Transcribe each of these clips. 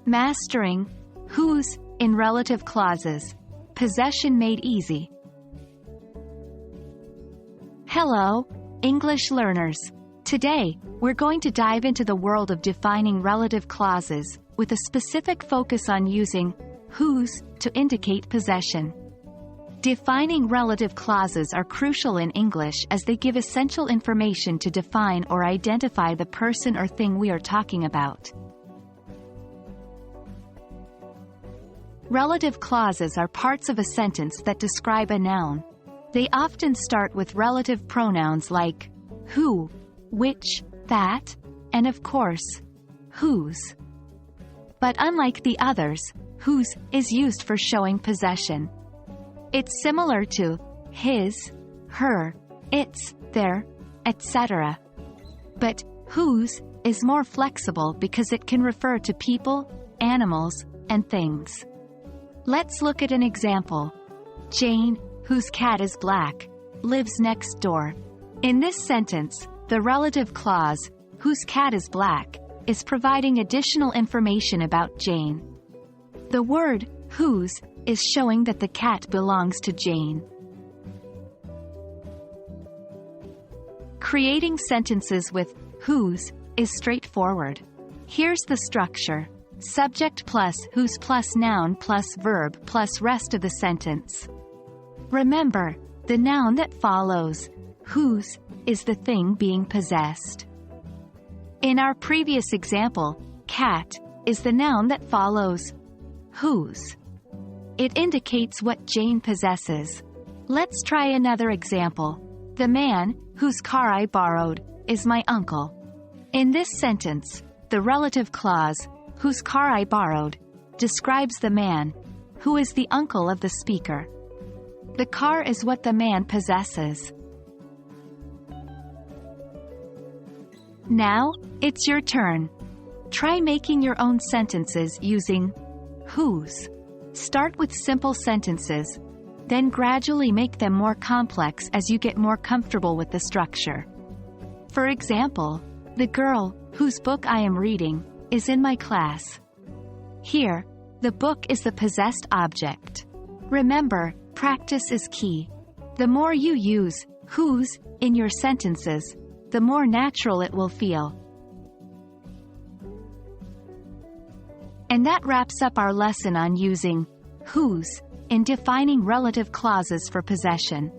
Mastering whose in relative clauses. Possession made easy. Hello, English learners. Today, we're going to dive into the world of defining relative clauses, with a specific focus on using whose to indicate possession. Defining relative clauses are crucial in English as they give essential information to define or identify the person or thing we are talking about. Relative clauses are parts of a sentence that describe a noun. They often start with relative pronouns like who, which, that, and of course, whose. But unlike the others, whose is used for showing possession. It's similar to his, her, its, their, etc. But whose is more flexible because it can refer to people, animals, and things. Let's look at an example. Jane, whose cat is black, lives next door. In this sentence, the relative clause, whose cat is black, is providing additional information about Jane. The word whose is showing that the cat belongs to Jane. Creating sentences with whose is straightforward. Here's the structure. Subject plus whose plus noun plus verb plus rest of the sentence. Remember, the noun that follows whose is the thing being possessed. In our previous example, cat is the noun that follows whose. It indicates what Jane possesses. Let's try another example. The man whose car I borrowed is my uncle. In this sentence, the relative clause, whose car I borrowed, describes the man, who is the uncle of the speaker. The car is what the man possesses. Now, it's your turn. Try making your own sentences using whose. Start with simple sentences, then gradually make them more complex as you get more comfortable with the structure. For example, the girl, whose book I am reading, is in my class. Here, the book is the possessed object. Remember, practice is key. The more you use whose in your sentences, the more natural it will feel. And that wraps up our lesson on using whose in defining relative clauses for possession.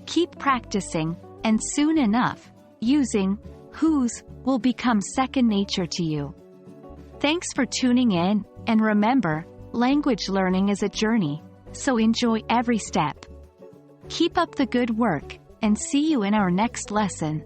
Keep practicing, and soon enough, using whose will become second nature to you. Thanks for tuning in, and remember, language learning is a journey, so enjoy every step. Keep up the good work, and see you in our next lesson.